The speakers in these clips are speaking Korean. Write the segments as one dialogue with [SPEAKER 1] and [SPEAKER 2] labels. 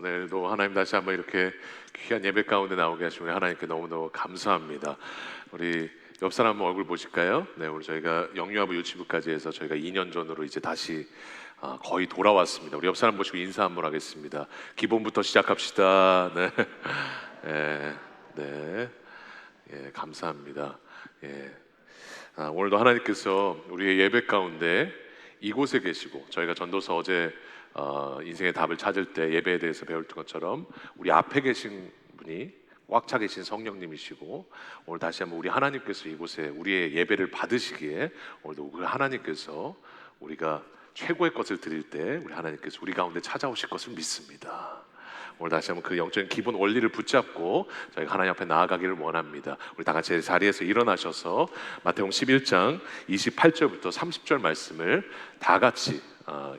[SPEAKER 1] 오늘도 하나님 다시 한번 이렇게 귀한 예배 가운데 나오게 하시면 하나님께 너무너무 감사합니다. 우리 옆 사람 얼굴 보실까요? 네, 우리 저희가 영유아부 유치부까지 해서 저희가 2년 전으로 이제 다시 거의 돌아왔습니다. 우리 옆 사람 보시고 인사 한번 하겠습니다. 기본부터 시작합시다. 네, 네, 감사합니다. 예, 오늘도 하나님께서 우리의 예배 가운데 이곳에 계시고 저희가 전도서 어제 인생의 답을 찾을 때 예배에 대해서 배울 것처럼 우리 앞에 계신 분이 꽉 차 계신 성령님이시고 오늘 다시 한번 우리 하나님께서 이곳에 우리의 예배를 받으시기에 오늘도 우리 하나님께서 우리가 최고의 것을 드릴 때 우리 하나님께서 우리 가운데 찾아오실 것을 믿습니다. 오늘 다시 한번 그 영적인 기본 원리를 붙잡고 저희가 하나님 앞에 나아가기를 원합니다. 우리 다 같이 자리에서 일어나셔서 마태복음 11장 28절부터 30절 말씀을 다 같이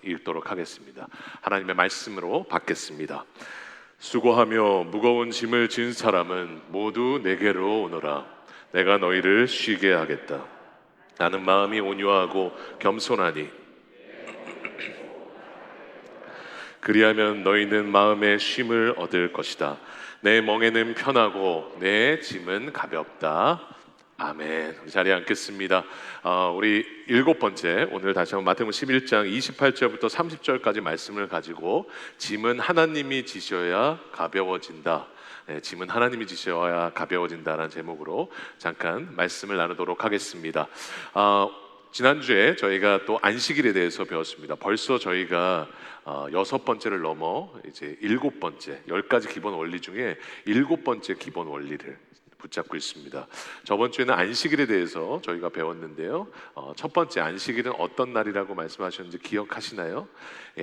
[SPEAKER 1] 읽도록 하겠습니다. 하나님의 말씀으로 받겠습니다. 수고하며 무거운 짐을 진 사람은 모두 내게로 오너라. 내가 너희를 쉬게 하겠다. 나는 마음이 온유하고 겸손하니 그리하면 너희는 마음의 쉼을 얻을 것이다. 내 멍에는 편하고 내 짐은 가볍다. 아멘. 우리 자리에 앉겠습니다. 우리 일곱 번째 오늘 다시 한번 마태복음 11장 28절부터 30절까지 말씀을 가지고 짐은 하나님이 지셔야 가벼워진다. 네, 짐은 하나님이 지셔야 가벼워진다라는 제목으로 잠깐 말씀을 나누도록 하겠습니다. 지난주에 저희가 또 안식일에 대해서 배웠습니다. 벌써 저희가 여섯 번째를 넘어 이제 일곱 번째, 10가지 기본 원리 중에 일곱 번째 기본 원리를 붙잡고 있습니다. 저번 주에는 안식일에 대해서 저희가 배웠는데요. 첫 번째 안식일은 어떤 날이라고 말씀하셨는지 기억하시나요?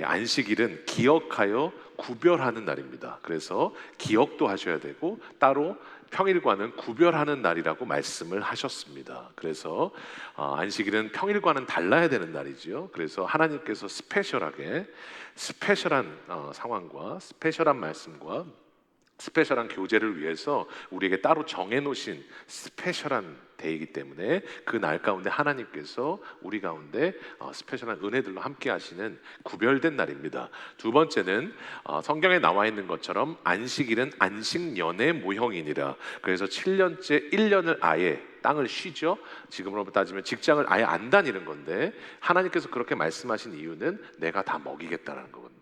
[SPEAKER 1] 안식일은 기억하여 구별하는 날입니다. 그래서 기억도 하셔야 되고 따로 평일과는 구별하는 날이라고 말씀을 하셨습니다. 그래서 안식일은 평일과는 달라야 되는 날이지요. 그래서 하나님께서 스페셜하게 스페셜한 상황과 스페셜한 말씀과 스페셜한 교제를 위해서 우리에게 따로 정해놓으신 스페셜한 데이기 때문에 그 날 가운데 하나님께서 우리 가운데 스페셜한 은혜들로 함께 하시는 구별된 날입니다. 두 번째는 성경에 나와 있는 것처럼 안식일은 안식년의 모형이니라. 그래서 7년째 1년을 아예 땅을 쉬죠. 지금으로 따지면 직장을 아예 안 다니는 건데 하나님께서 그렇게 말씀하신 이유는 내가 다 먹이겠다는 거거든요.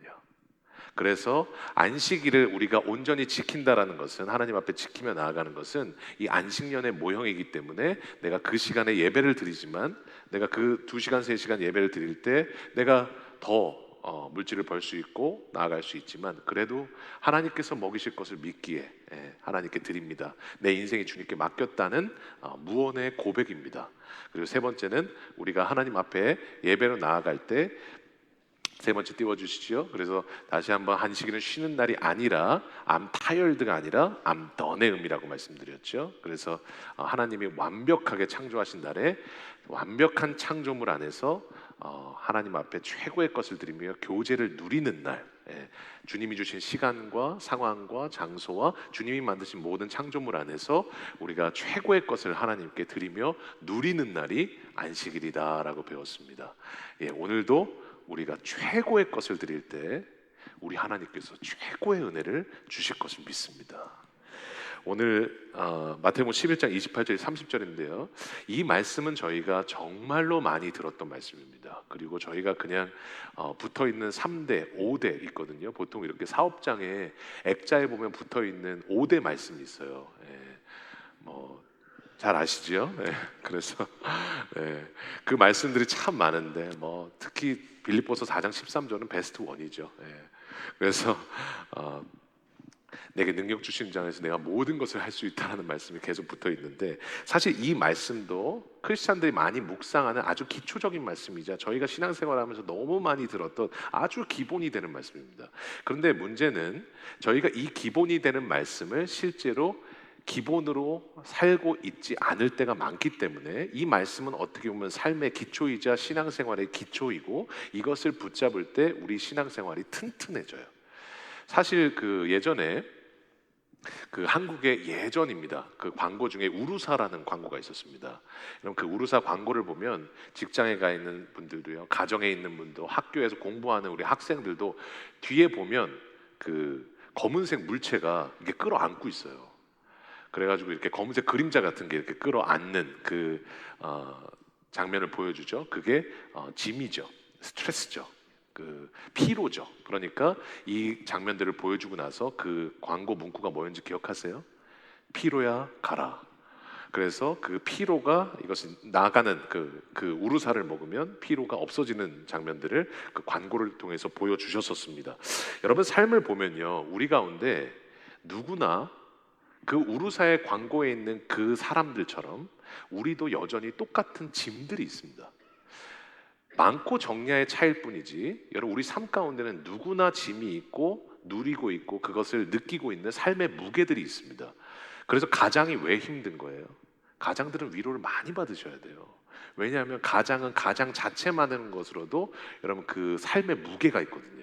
[SPEAKER 1] 그래서 안식일을 우리가 온전히 지킨다라는 것은 하나님 앞에 지키며 나아가는 것은 이 안식년의 모형이기 때문에 내가 그 시간에 예배를 드리지만 내가 그 2시간 3시간 예배를 드릴 때 내가 더 물질을 벌 수 있고 나아갈 수 있지만 그래도 하나님께서 먹이실 것을 믿기에 하나님께 드립니다. 내 인생이 주님께 맡겼다는 무언의 고백입니다. 그리고 세 번째는 우리가 하나님 앞에 예배로 나아갈 때 세 번째 띄워주시죠. 그래서 다시 한번 안식일은 쉬는 날이 아니라 I'm tired가 아니라 I'm done이라고 말씀드렸죠. 그래서 하나님이 완벽하게 창조하신 날에 완벽한 창조물 안에서 하나님 앞에 최고의 것을 드리며 교제를 누리는 날, 주님이 주신 시간과 상황과 장소와 주님이 만드신 모든 창조물 안에서 우리가 최고의 것을 하나님께 드리며 누리는 날이 안식일이다라고 배웠습니다. 오늘도 우리가 최고의 것을 드릴 때 우리 하나님께서 최고의 은혜를 주실 것을 믿습니다. 오늘 마태복음 11장 28절 30절인데요. 이 말씀은 저희가 정말로 많이 들었던 말씀입니다. 그리고 저희가 그냥 붙어있는 3대, 5대 있거든요. 보통 이렇게 사업장에 액자에 보면 붙어있는 5대 말씀이 있어요. 잘 아시죠? 그래서 그 말씀들이 참 많은데 특히 빌립보서 4장 13절은 베스트 원이죠. 그래서 내게 능력 주신 자에서 내가 모든 것을 할 수 있다는 말씀이 계속 붙어 있는데 사실 이 말씀도 크리스찬들이 많이 묵상하는 아주 기초적인 말씀이자 저희가 신앙생활하면서 너무 많이 들었던 아주 기본이 되는 말씀입니다. 그런데 문제는 저희가 이 기본이 되는 말씀을 실제로 기본으로 살고 있지 않을 때가 많기 때문에 이 말씀은 어떻게 보면 삶의 기초이자 신앙생활의 기초이고 이것을 붙잡을 때 우리 신앙생활이 튼튼해져요. 사실 그 예전에 그 한국의 예전입니다. 그 광고 중에 우루사라는 광고가 있었습니다. 그럼 그 우루사 광고를 보면 직장에 가 있는 분들도요, 가정에 있는 분도, 학교에서 공부하는 우리 학생들도 뒤에 보면 그 검은색 물체가 이게 끌어안고 있어요. 그래가지고 이렇게 검은색 그림자 같은 게 이렇게 끌어안는 그 장면을 보여주죠. 그게 짐이죠, 스트레스죠, 그 피로죠. 그러니까 이 장면들을 보여주고 나서 그 광고 문구가 뭐였는지 기억하세요? 피로야 가라. 그래서 그 피로가 이것이 나가는 그 우루사를 먹으면 피로가 없어지는 장면들을 그 광고를 통해서 보여주셨었습니다. 여러분 삶을 보면요, 우리 가운데 누구나 그 우루사의 광고에 있는 그 사람들처럼 우리도 여전히 똑같은 짐들이 있습니다. 많고 적냐의 차이일 뿐이지 여러분 우리 삶 가운데는 누구나 짐이 있고 누리고 있고 그것을 느끼고 있는 삶의 무게들이 있습니다. 그래서 가장이 왜 힘든 거예요? 가장들은 위로를 많이 받으셔야 돼요. 왜냐하면 가장은 가장 자체만한 것으로도 여러분 그 삶의 무게가 있거든요.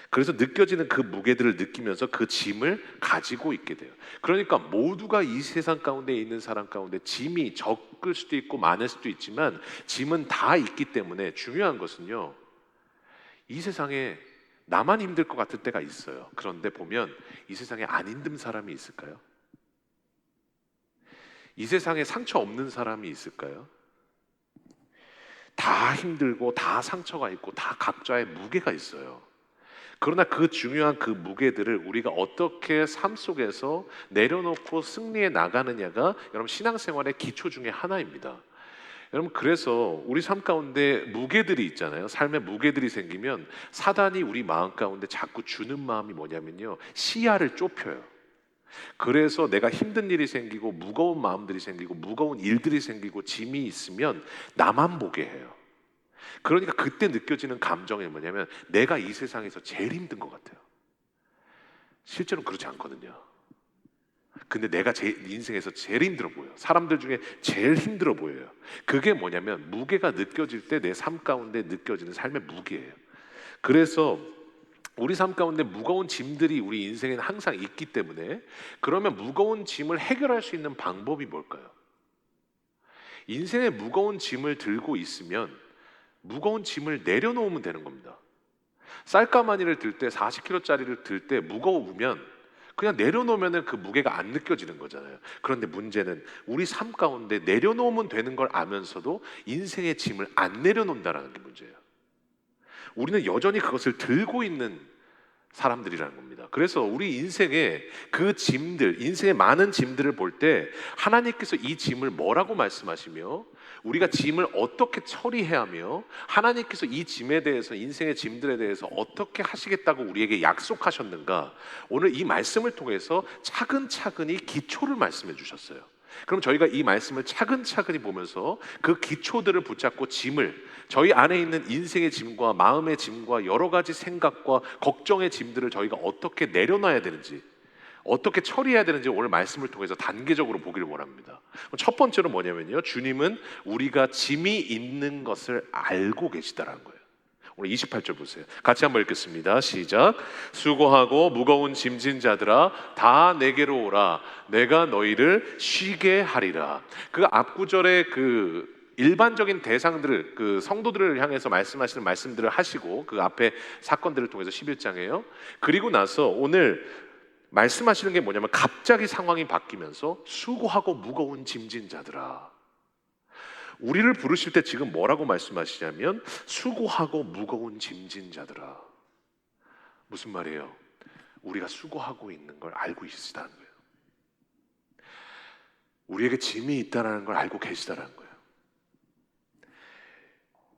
[SPEAKER 1] 그래서 느껴지는 그 무게들을 느끼면서 그 짐을 가지고 있게 돼요. 그러니까 모두가 이 세상 가운데 있는 사람 가운데 짐이 적을 수도 있고 많을 수도 있지만 짐은 다 있기 때문에 중요한 것은요, 이 세상에 나만 힘들 것 같을 때가 있어요. 그런데 보면 이 세상에 안 힘든 사람이 있을까요? 이 세상에 상처 없는 사람이 있을까요? 다 힘들고 다 상처가 있고 다 각자의 무게가 있어요. 그러나 그 중요한 그 무게들을 우리가 어떻게 삶 속에서 내려놓고 승리해 나가느냐가 여러분 신앙생활의 기초 중에 하나입니다. 여러분 그래서 우리 삶 가운데 무게들이 있잖아요. 삶의 무게들이 생기면 사단이 우리 마음 가운데 자꾸 주는 마음이 뭐냐면요, 시야를 좁혀요. 그래서 내가 힘든 일이 생기고 무거운 마음들이 생기고 무거운 일들이 생기고 짐이 있으면 나만 보게 해요. 그러니까 그때 느껴지는 감정이 뭐냐면 내가 이 세상에서 제일 힘든 것 같아요. 실제로는 그렇지 않거든요. 근데 내가 제 인생에서 제일 힘들어 보여요. 사람들 중에 제일 힘들어 보여요. 그게 뭐냐면 무게가 느껴질 때 내 삶 가운데 느껴지는 삶의 무게예요. 그래서 우리 삶 가운데 무거운 짐들이 우리 인생에는 항상 있기 때문에 그러면 무거운 짐을 해결할 수 있는 방법이 뭘까요? 인생의 무거운 짐을 들고 있으면 무거운 짐을 내려놓으면 되는 겁니다. 쌀가마니를 들 때 40kg짜리를 들 때 무거우면 그냥 내려놓으면 그 무게가 안 느껴지는 거잖아요. 그런데 문제는 우리 삶 가운데 내려놓으면 되는 걸 아면서도 인생의 짐을 안 내려놓는다는 게 문제예요. 우리는 여전히 그것을 들고 있는 사람들이라는 겁니다. 그래서 우리 인생의 그 짐들, 인생의 많은 짐들을 볼 때 하나님께서 이 짐을 뭐라고 말씀하시며 우리가 짐을 어떻게 처리해야 하며 하나님께서 이 짐에 대해서 인생의 짐들에 대해서 어떻게 하시겠다고 우리에게 약속하셨는가, 오늘 이 말씀을 통해서 차근차근히 기초를 말씀해 주셨어요. 그럼 저희가 이 말씀을 차근차근히 보면서 그 기초들을 붙잡고 짐을, 저희 안에 있는 인생의 짐과 마음의 짐과 여러 가지 생각과 걱정의 짐들을 저희가 어떻게 내려놔야 되는지, 어떻게 처리해야 되는지 오늘 말씀을 통해서 단계적으로 보기를 원합니다. 첫 번째로 뭐냐면요, 주님은 우리가 짐이 있는 것을 알고 계시다라는 거예요. 오늘 28절 보세요. 같이 한번 읽겠습니다. 시작. 수고하고 무거운 짐진 자들아 다 내게로 오라. 내가 너희를 쉬게 하리라. 그 앞구절에 그 일반적인 대상들을, 그 성도들을 향해서 말씀하시는 말씀들을 하시고 그 앞에 사건들을 통해서 11장에요. 그리고 나서 오늘 말씀하시는 게 뭐냐면 갑자기 상황이 바뀌면서 수고하고 무거운 짐진 자들아. 우리를 부르실 때 지금 뭐라고 말씀하시냐면 수고하고 무거운 짐진 자들아. 무슨 말이에요? 우리가 수고하고 있는 걸 알고 계시다는 거예요. 우리에게 짐이 있다는 걸 알고 계시다는 거예요.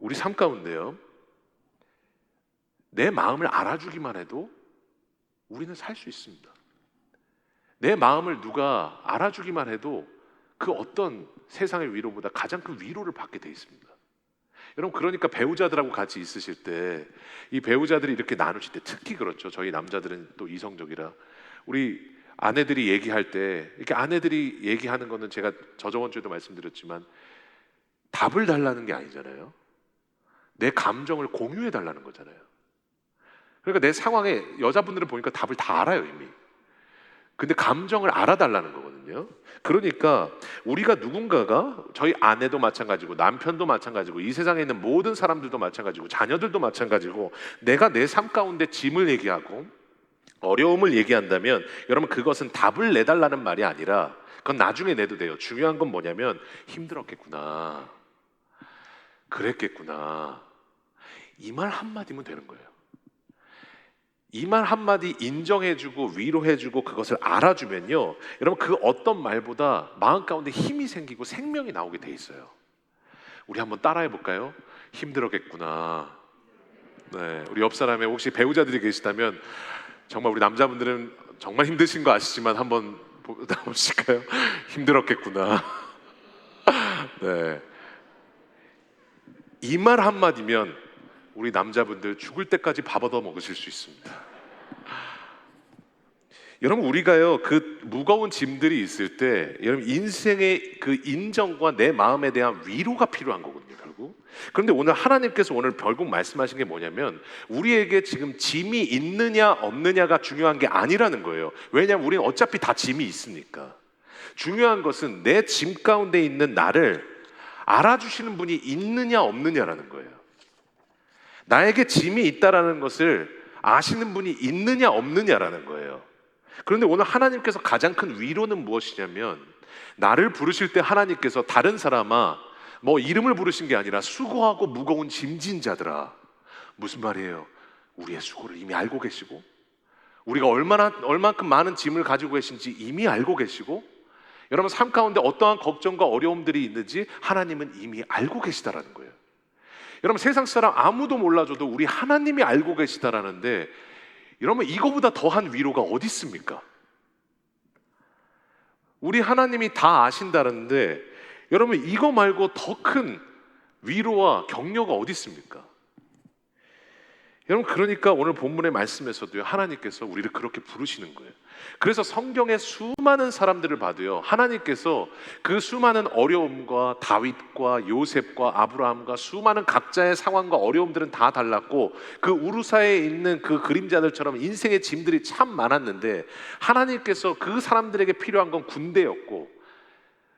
[SPEAKER 1] 우리 삶 가운데요, 내 마음을 알아주기만 해도 우리는 살 수 있습니다. 내 마음을 누가 알아주기만 해도 그 어떤 세상의 위로보다 가장 큰 위로를 받게 돼 있습니다. 여러분 그러니까 배우자들하고 같이 있으실 때 이 배우자들이 이렇게 나누실 때 특히 그렇죠. 저희 남자들은 또 이성적이라 우리 아내들이 얘기할 때 이렇게 아내들이 얘기하는 거는 제가 저번 주에도 말씀드렸지만 답을 달라는 게 아니잖아요. 내 감정을 공유해 달라는 거잖아요. 그러니까 내 상황에 여자분들을 보니까 답을 다 알아요 이미. 근데 감정을 알아달라는 거거든요. 그러니까 우리가 누군가가, 저희 아내도 마찬가지고 남편도 마찬가지고 이 세상에 있는 모든 사람들도 마찬가지고 자녀들도 마찬가지고 내가 내 삶 가운데 짐을 얘기하고 어려움을 얘기한다면 여러분 그것은 답을 내달라는 말이 아니라 그건 나중에 내도 돼요. 중요한 건 뭐냐면 힘들었겠구나, 그랬겠구나, 이 말 한마디면 되는 거예요. 이 말 한마디 인정해주고 위로해주고 그것을 알아주면요, 여러분 그 어떤 말보다 마음 가운데 힘이 생기고 생명이 나오게 돼 있어요. 우리 한번 따라해 볼까요? 힘들었겠구나. 네, 우리 옆 사람에 혹시 배우자들이 계시다면 정말 우리 남자분들은 정말 힘드신 거 아시지만 한번 보실까요? 힘들었겠구나. 네, 이 말 한마디면 우리 남자분들 죽을 때까지 밥 얻어 먹으실 수 있습니다. 여러분 우리가요 그 무거운 짐들이 있을 때 여러분 인생의 그 인정과 내 마음에 대한 위로가 필요한 거거든요 결국. 그런데 오늘 하나님께서 오늘 결국 말씀하신 게 뭐냐면 우리에게 지금 짐이 있느냐 없느냐가 중요한 게 아니라는 거예요. 왜냐하면 우리는 어차피 다 짐이 있으니까. 중요한 것은 내 짐 가운데 있는 나를 알아주시는 분이 있느냐 없느냐라는 거예요. 나에게 짐이 있다라는 것을 아시는 분이 있느냐 없느냐라는 거예요. 그런데 오늘 하나님께서 가장 큰 위로는 무엇이냐면 나를 부르실 때 하나님께서 다른 사람아 뭐 이름을 부르신 게 아니라 수고하고 무거운 짐진 자들아. 무슨 말이에요? 우리의 수고를 이미 알고 계시고 우리가 얼만큼 많은 짐을 가지고 계신지 이미 알고 계시고 여러분 삶 가운데 어떠한 걱정과 어려움들이 있는지 하나님은 이미 알고 계시다라는 거예요. 여러분 세상 사람 아무도 몰라줘도 우리 하나님이 알고 계시다라는데 여러분 이거보다 더한 위로가 어디 있습니까? 우리 하나님이 다 아신다는데 여러분 이거 말고 더 큰 위로와 격려가 어디 있습니까? 여러분 그러니까 오늘 본문의 말씀에서도요 하나님께서 우리를 그렇게 부르시는 거예요. 그래서 성경의 수많은 사람들을 봐도요 하나님께서 그 수많은 어려움과 다윗과 요셉과 아브라함과 수많은 각자의 상황과 어려움들은 다 달랐고 그 우루사에 있는 그 그림자들처럼 인생의 짐들이 참 많았는데 하나님께서 그 사람들에게 필요한 건 군대였고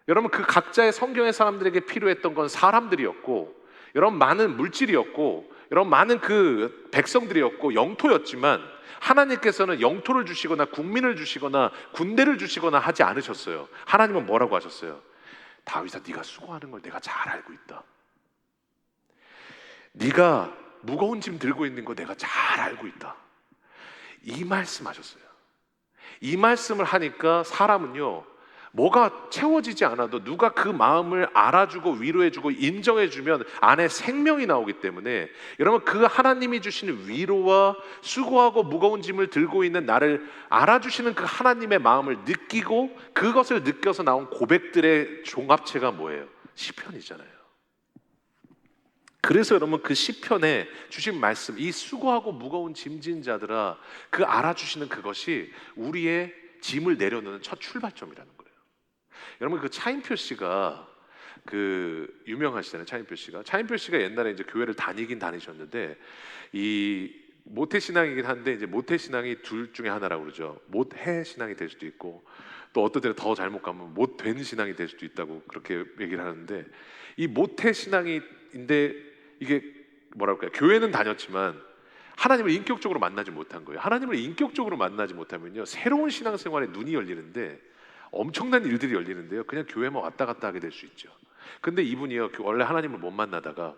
[SPEAKER 1] 여러분 그 각자의 성경의 사람들에게 필요했던 건 사람들이었고 여러분 많은 물질이었고 여러분 많은 그 백성들이었고 영토였지만 하나님께서는 영토를 주시거나 국민을 주시거나 군대를 주시거나 하지 않으셨어요. 하나님은 뭐라고 하셨어요? 다윗아 네가 수고하는 걸 내가 잘 알고 있다. 네가 무거운 짐 들고 있는 거 내가 잘 알고 있다. 이 말씀하셨어요. 이 말씀을 하니까 사람은요 뭐가 채워지지 않아도 누가 그 마음을 알아주고 위로해주고 인정해주면 안에 생명이 나오기 때문에 여러분 그 하나님이 주시는 위로와 수고하고 무거운 짐을 들고 있는 나를 알아주시는 그 하나님의 마음을 느끼고 그것을 느껴서 나온 고백들의 종합체가 뭐예요? 시편이잖아요. 그래서 여러분 그 시편에 주신 말씀 이 수고하고 무거운 짐진 자들아 그 알아주시는 그것이 우리의 짐을 내려놓는 첫 출발점이라는 거예요. 여러분 그 차인표 씨가 그 유명하시잖아요. 차인표 씨가 옛날에 이제 교회를 다니긴 다니셨는데 이 모태 신앙이긴 한데 이제 모태 신앙이 둘 중에 하나라고 그러죠. 못해 신앙이 될 수도 있고 또 어떤 때는 더 잘못 가면 못된 신앙이 될 수도 있다고 그렇게 얘기를 하는데 이 모태 신앙인데 이게 뭐랄까요? 교회는 다녔지만 하나님을 인격적으로 만나지 못한 거예요. 하나님을 인격적으로 만나지 못하면요 새로운 신앙생활에 눈이 열리는데 엄청난 일들이 열리는데요 그냥 교회만 왔다 갔다 하게 될 수 있죠. 근데 이분이요 원래 하나님을 못 만나다가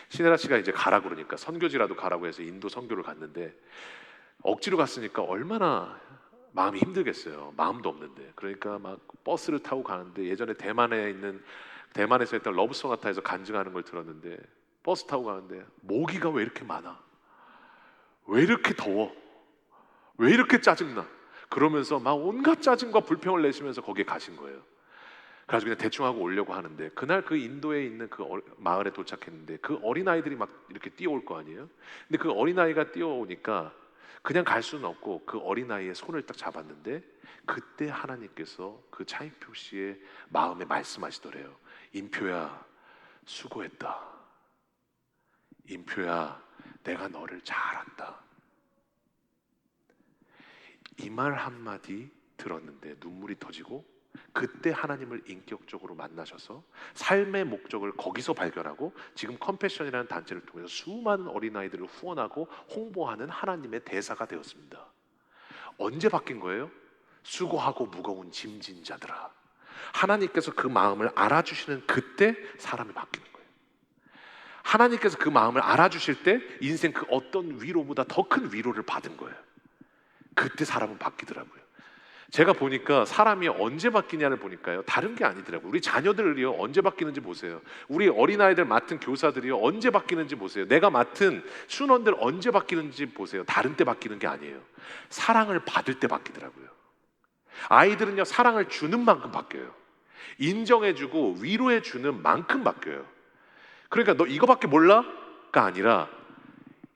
[SPEAKER 1] 신혜라 씨가 이제 가라 그러니까 선교지라도 가라고 해서 인도 선교를 갔는데 억지로 갔으니까 얼마나 마음이 힘들겠어요. 마음도 없는데 그러니까 막 버스를 타고 가는데 예전에 대만에서 했던 러브소나타에서 간증하는 걸 들었는데 버스 타고 가는데 모기가 왜 이렇게 많아? 왜 이렇게 더워? 왜 이렇게 짜증나? 그러면서 막 온갖 짜증과 불평을 내시면서 거기에 가신 거예요. 그래서 그냥 대충 하고 오려고 하는데 그날 그 인도에 있는 그 마을에 도착했는데 그 어린아이들이 막 이렇게 뛰어올 거 아니에요. 근데 그 어린아이가 뛰어오니까 그냥 갈 수는 없고 그 어린아이의 손을 딱 잡았는데 그때 하나님께서 그 차인표 씨의 마음에 말씀하시더래요. 인표야 수고했다. 인표야 내가 너를 잘 안다. 이 말 한마디 들었는데 눈물이 터지고 그때 하나님을 인격적으로 만나셔서 삶의 목적을 거기서 발견하고 지금 컴패션이라는 단체를 통해서 수많은 어린아이들을 후원하고 홍보하는 하나님의 대사가 되었습니다. 언제 바뀐 거예요? 수고하고 무거운 짐진 자들아. 하나님께서 그 마음을 알아주시는 그때 사람이 바뀌는 거예요. 하나님께서 그 마음을 알아주실 때 인생 그 어떤 위로보다 더 큰 위로를 받은 거예요. 그때 사람은 바뀌더라고요. 제가 보니까 사람이 언제 바뀌냐를 보니까요, 다른 게 아니더라고요. 우리 자녀들이요, 언제 바뀌는지 보세요. 우리 어린아이들 맡은 교사들이요, 언제 바뀌는지 보세요. 내가 맡은 순원들 언제 바뀌는지 보세요. 다른 때 바뀌는 게 아니에요. 사랑을 받을 때 바뀌더라고요. 아이들은요, 사랑을 주는 만큼 바뀌어요. 인정해주고 위로해주는 만큼 바뀌어요. 그러니까 너 이거밖에 몰라?가 아니라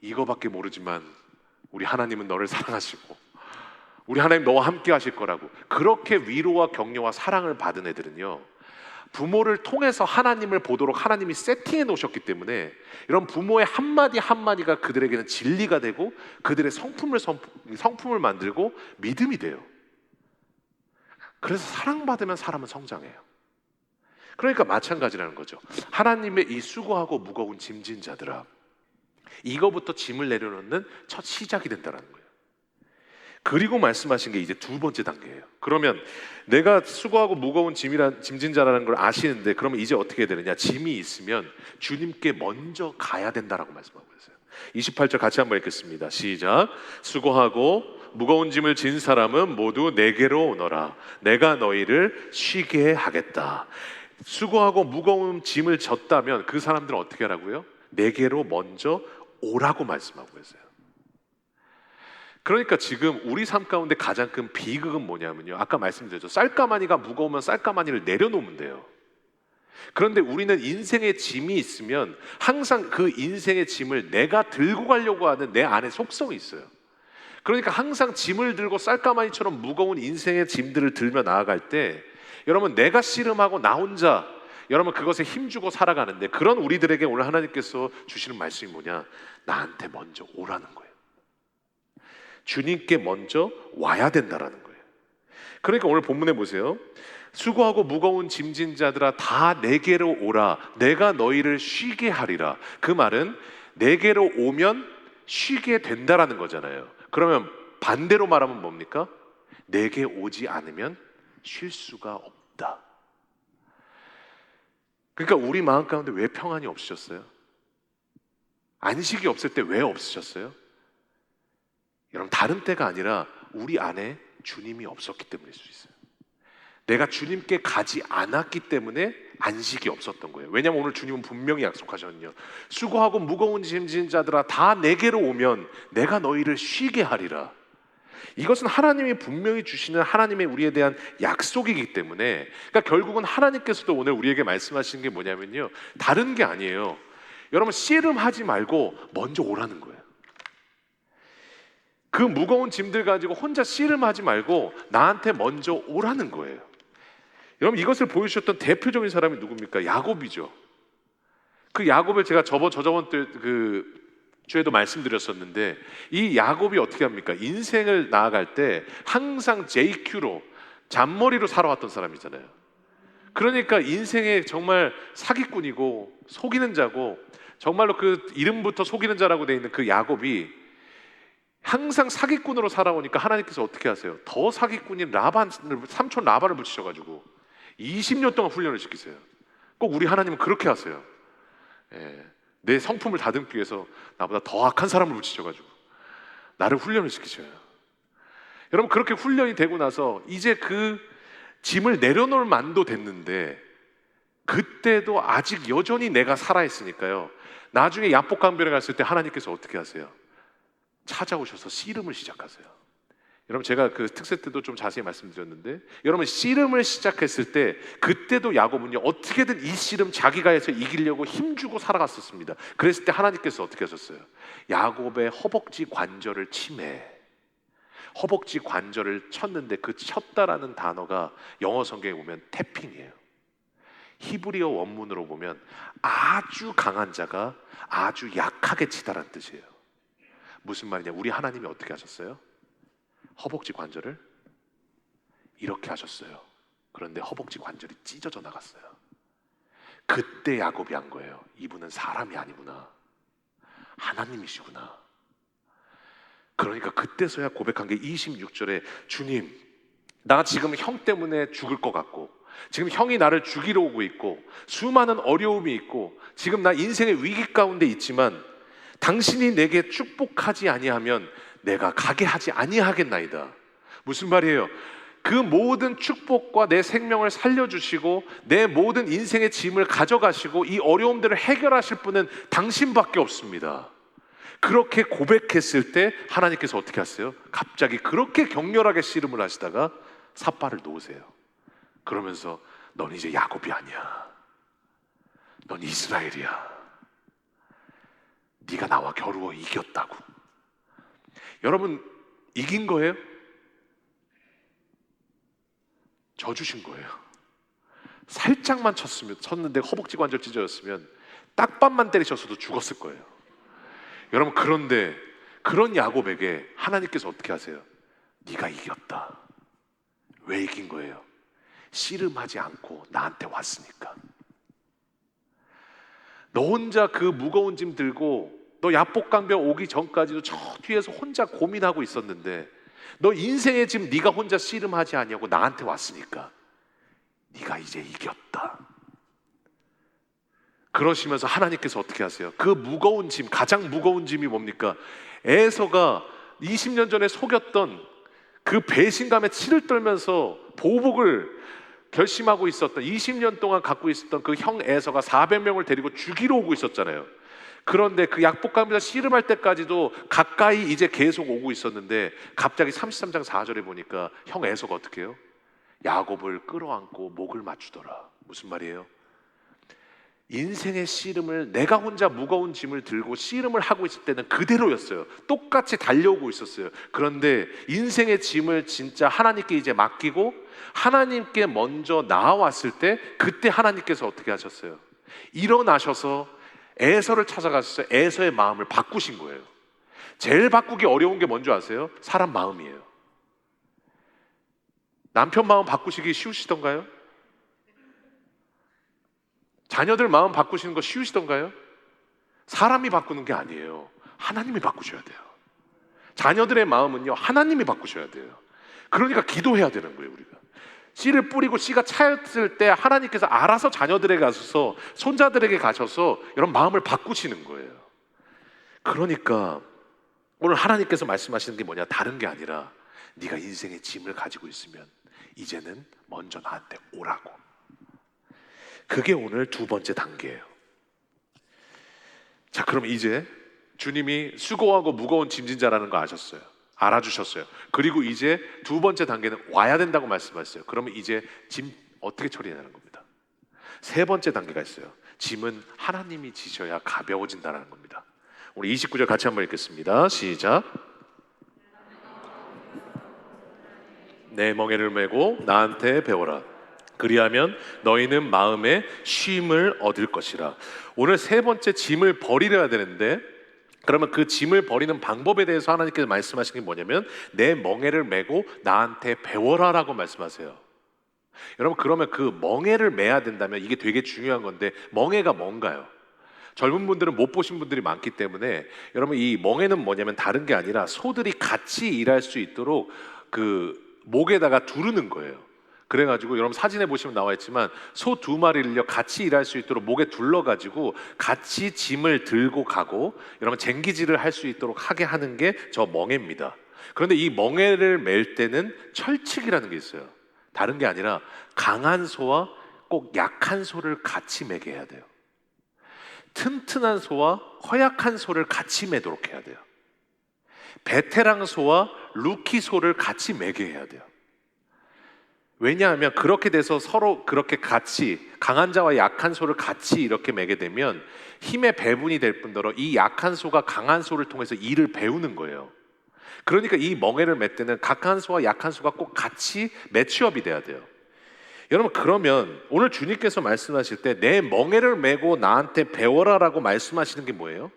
[SPEAKER 1] 이거밖에 모르지만 우리 하나님은 너를 사랑하시고 우리 하나님 너와 함께 하실 거라고, 그렇게 위로와 격려와 사랑을 받은 애들은요, 부모를 통해서 하나님을 보도록 하나님이 세팅해 놓으셨기 때문에 이런 부모의 한마디 한마디가 그들에게는 진리가 되고 그들의 성품을 만들고 믿음이 돼요. 그래서 사랑받으면 사람은 성장해요. 그러니까 마찬가지라는 거죠. 하나님의 이 수고하고 무거운 짐진 자들아, 이거부터 짐을 내려놓는 첫 시작이 된다는 거예요. 그리고 말씀하신 게 이제 두 번째 단계예요. 그러면 내가 수고하고 무거운 짐진 자라는 걸 아시는데, 그러면 이제 어떻게 해야 되느냐? 짐이 있으면 주님께 먼저 가야 된다라고 말씀하고 있어요. 28절 같이 한번 읽겠습니다. 시작. 수고하고 무거운 짐을 진 사람은 모두 내게로 오너라. 내가 너희를 쉬게 하겠다. 수고하고 무거운 짐을 졌다면 그 사람들은 어떻게 하라고요? 내게로 먼저 오라고 말씀하고 있어요. 그러니까 지금 우리 삶 가운데 가장 큰 비극은 뭐냐면요, 아까 말씀드렸죠. 쌀가마니가 무거우면 쌀가마니를 내려놓으면 돼요. 그런데 우리는 인생의 짐이 있으면 항상 그 인생의 짐을 내가 들고 가려고 하는 내 안에 속성이 있어요. 그러니까 항상 짐을 들고 쌀가마니처럼 무거운 인생의 짐들을 들며 나아갈 때, 여러분, 내가 씨름하고 나 혼자 여러분 그것에 힘주고 살아가는데, 그런 우리들에게 오늘 하나님께서 주시는 말씀이 뭐냐? 나한테 먼저 오라는 거예요. 주님께 먼저 와야 된다라는 거예요. 그러니까 오늘 본문에 보세요. 수고하고 무거운 짐진 자들아 다 내게로 오라. 내가 너희를 쉬게 하리라. 그 말은 내게로 오면 쉬게 된다라는 거잖아요. 그러면 반대로 말하면 뭡니까? 내게 오지 않으면 쉴 수가 없다. 그러니까 우리 마음 가운데 왜 평안이 없으셨어요? 안식이 없을 때 왜 없으셨어요? 여러분, 다른 때가 아니라 우리 안에 주님이 없었기 때문일 수 있어요. 내가 주님께 가지 않았기 때문에 안식이 없었던 거예요. 왜냐하면 오늘 주님은 분명히 약속하셨거든요. 수고하고 무거운 짐진 자들아 다 내게로 오면 내가 너희를 쉬게 하리라. 이것은 하나님이 분명히 주시는 하나님의 우리에 대한 약속이기 때문에, 그러니까 결국은 하나님께서도 오늘 우리에게 말씀하시는 게 뭐냐면요, 다른 게 아니에요. 여러분, 씨름하지 말고 먼저 오라는 거예요. 그 무거운 짐들 가지고 혼자 씨름하지 말고 나한테 먼저 오라는 거예요. 여러분, 이것을 보여주셨던 대표적인 사람이 누굽니까? 야곱이죠. 그 야곱을 제가 저저번 때 그 주에도 말씀드렸었는데, 이 야곱이 어떻게 합니까? 인생을 나아갈 때 항상 JQ로 잔머리로 살아왔던 사람이잖아요. 그러니까 인생에 정말 사기꾼이고 속이는 자고, 정말로 그 이름부터 속이는 자라고 돼 있는 그 야곱이 항상 사기꾼으로 살아오니까 하나님께서 어떻게 하세요? 더 사기꾼인 삼촌 라반을 붙이셔가지고 20년 동안 훈련을 시키세요. 꼭 우리 하나님은 그렇게 하세요. 내 성품을 다듬기 위해서 나보다 더 악한 사람을 붙이셔가지고 나를 훈련을 시키셔요. 여러분, 그렇게 훈련이 되고 나서 이제 그 짐을 내려놓을 만도 됐는데, 그때도 아직 여전히 내가 살아있으니까요, 나중에 야복강변에 갔을 때 하나님께서 어떻게 하세요? 찾아오셔서 씨름을 시작하세요. 여러분, 제가 그 특세 때도 좀 자세히 말씀드렸는데, 여러분, 씨름을 시작했을 때 그때도 야곱은요, 어떻게든 이 씨름 자기가 해서 이기려고 힘주고 살아갔었습니다. 그랬을 때 하나님께서 어떻게 하셨어요? 야곱의 허벅지 관절을 치매, 허벅지 관절을 쳤는데, 그 쳤다라는 단어가 영어 성경에 보면 태핑이에요. 히브리어 원문으로 보면 아주 강한 자가 아주 약하게 치다라는 뜻이에요. 무슨 말이냐? 우리 하나님이 어떻게 하셨어요? 허벅지 관절을 이렇게 하셨어요. 그런데 허벅지 관절이 찢어져 나갔어요. 그때 야곱이 한 거예요. 이분은 사람이 아니구나, 하나님이시구나. 그러니까 그때서야 고백한 게 26절에 주님, 나 지금 형 때문에 죽을 것 같고, 지금 형이 나를 죽이러 오고 있고, 수많은 어려움이 있고, 지금 나 인생의 위기 가운데 있지만 당신이 내게 축복하지 아니하면 내가 가게 하지 아니하겠나이다. 무슨 말이에요? 그 모든 축복과 내 생명을 살려주시고 내 모든 인생의 짐을 가져가시고 이 어려움들을 해결하실 분은 당신밖에 없습니다. 그렇게 고백했을 때 하나님께서 어떻게 하세요? 갑자기 그렇게 격렬하게 씨름을 하시다가 삿발을 놓으세요. 그러면서 넌 이제 야곱이 아니야. 넌 이스라엘이야. 네가 나와 겨루어 이겼다고. 여러분, 이긴 거예요? 져주신 거예요. 살짝만 쳤는데 허벅지 관절 찢어졌으면 딱밤만 때리셨어도 죽었을 거예요. 여러분, 그런데 그런 야곱에게 하나님께서 어떻게 하세요? 네가 이겼다. 왜 이긴 거예요? 씨름하지 않고 나한테 왔으니까. 너 혼자 그 무거운 짐 들고 너 야복강병 오기 전까지도 저 뒤에서 혼자 고민하고 있었는데 너 인생의 짐 네가 혼자 씨름하지 않냐고 나한테 왔으니까 네가 이제 이겼다. 그러시면서 하나님께서 어떻게 하세요? 그 무거운 짐, 가장 무거운 짐이 뭡니까? 에서가 20년 전에 속였던 그 배신감에 치를 떨면서 보복을 결심하고 있었던 20년 동안 갖고 있었던 그 형 에서가 400명을 데리고 죽이러 오고 있었잖아요. 그런데 그 약복강에서 씨름할 때까지도 가까이 이제 계속 오고 있었는데 갑자기 33장 4절에 보니까 형 에서가 어떻게 해요? 야곱을 끌어안고 목을 맞추더라. 무슨 말이에요? 인생의 씨름을 내가 혼자 무거운 짐을 들고 씨름을 하고 있을 때는 그대로였어요. 똑같이 달려오고 있었어요. 그런데 인생의 짐을 진짜 하나님께 이제 맡기고 하나님께 먼저 나아왔을 때 그때 하나님께서 어떻게 하셨어요? 일어나셔서 에서를 찾아가셔서 에서의 마음을 바꾸신 거예요. 제일 바꾸기 어려운 게 뭔지 아세요? 사람 마음이에요. 남편 마음 바꾸시기 쉬우시던가요? 자녀들 마음 바꾸시는 거 쉬우시던가요? 사람이 바꾸는 게 아니에요. 하나님이 바꾸셔야 돼요. 자녀들의 마음은요, 하나님이 바꾸셔야 돼요. 그러니까 기도해야 되는 거예요, 우리가. 씨를 뿌리고 씨가 차였을 때 하나님께서 알아서 자녀들에게 가셔서 손자들에게 가셔서 이런 마음을 바꾸시는 거예요. 그러니까 오늘 하나님께서 말씀하시는 게 뭐냐? 다른 게 아니라 네가 인생의 짐을 가지고 있으면 이제는 먼저 나한테 오라고. 그게 오늘 두 번째 단계예요. 자, 그럼 이제 주님이 수고하고 무거운 짐진 자라는 거 아셨어요. 알아주셨어요. 그리고 이제 두 번째 단계는 와야 된다고 말씀하셨어요. 그러면 이제 짐 어떻게 처리하는 겁니다. 세 번째 단계가 있어요. 짐은 하나님이 지셔야 가벼워진다는 겁니다. 우리 29절 같이 한번 읽겠습니다. 시작. 내 멍에를 메고 나한테 배워라. 그리하면 너희는 마음에 쉼을 얻을 것이라. 오늘 세 번째 짐을 버리려야 되는데, 그러면 그 짐을 버리는 방법에 대해서 하나님께서 말씀하시는 게 뭐냐면 내 멍에를 메고 나한테 배워라라고 말씀하세요. 여러분, 그러면 그 멍에를 메야 된다면 이게 되게 중요한 건데 멍에가 뭔가요? 젊은 분들은 못 보신 분들이 많기 때문에 여러분, 이 멍에는 뭐냐면 다른 게 아니라 소들이 같이 일할 수 있도록 그 목에다가 두르는 거예요. 그래가지고 여러분 사진에 보시면 나와 있지만 소 두 마리를요 같이 일할 수 있도록 목에 둘러가지고 같이 짐을 들고 가고 여러분 쟁기질을 할 수 있도록 하게 하는 게 저 멍에입니다. 그런데 이 멍에를 맬 때는 철칙이라는 게 있어요. 다른 게 아니라 강한 소와 꼭 약한 소를 같이 매게 해야 돼요. 튼튼한 소와 허약한 소를 같이 매도록 해야 돼요. 베테랑 소와 루키 소를 같이 매게 해야 돼요. 왜냐하면 그렇게 돼서 서로 그렇게 같이 강한 자와 약한 소를 같이 이렇게 매게 되면 힘의 배분이 될 뿐더러 이 약한 소가 강한 소를 통해서 일을 배우는 거예요. 그러니까 이 멍에를 맬 때는 강한 소와 약한 소가 꼭 같이 매치업이 돼야 돼요. 여러분, 그러면 오늘 주님께서 말씀하실 때 내 멍에를 메고 나한테 배워라라고 말씀하시는 게 뭐예요?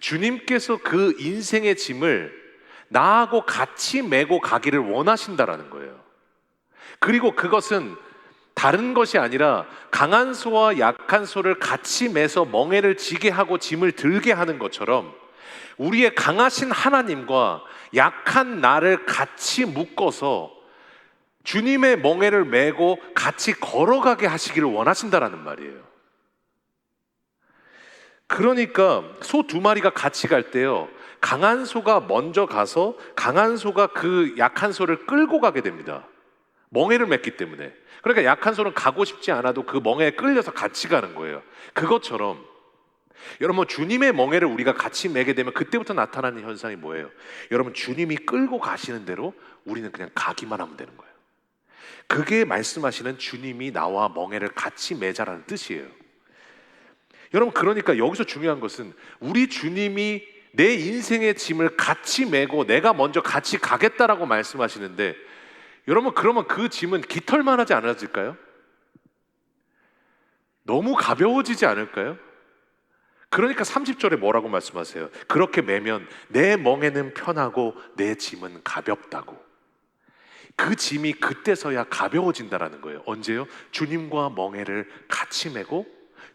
[SPEAKER 1] 주님께서 그 인생의 짐을 나하고 같이 메고 가기를 원하신다라는 거예요. 그리고 그것은 다른 것이 아니라 강한 소와 약한 소를 같이 매서 멍에를 지게 하고 짐을 들게 하는 것처럼 우리의 강하신 하나님과 약한 나를 같이 묶어서 주님의 멍에를 메고 같이 걸어가게 하시기를 원하신다라는 말이에요. 그러니까 소 두 마리가 같이 갈 때요, 강한 소가 먼저 가서 강한 소가 그 약한 소를 끌고 가게 됩니다. 멍에를 맸기 때문에. 그러니까 약한 소는 가고 싶지 않아도 그 멍에에 끌려서 같이 가는 거예요. 그것처럼 여러분, 주님의 멍에를 우리가 같이 매게 되면 그때부터 나타나는 현상이 뭐예요? 여러분, 주님이 끌고 가시는 대로 우리는 그냥 가기만 하면 되는 거예요. 그게 말씀하시는 주님이 나와 멍에를 같이 매자라는 뜻이에요. 여러분, 그러니까 여기서 중요한 것은 우리 주님이 내 인생의 짐을 같이 메고 내가 먼저 같이 가겠다라고 말씀하시는데, 여러분, 그러면 그 짐은 깃털만 하지 않아질까요? 너무 가벼워지지 않을까요? 그러니까 30절에 뭐라고 말씀하세요? 그렇게 매면 내 멍에는 편하고 내 짐은 가볍다고. 그 짐이 그때서야 가벼워진다라는 거예요. 언제요? 주님과 멍에를 같이 메고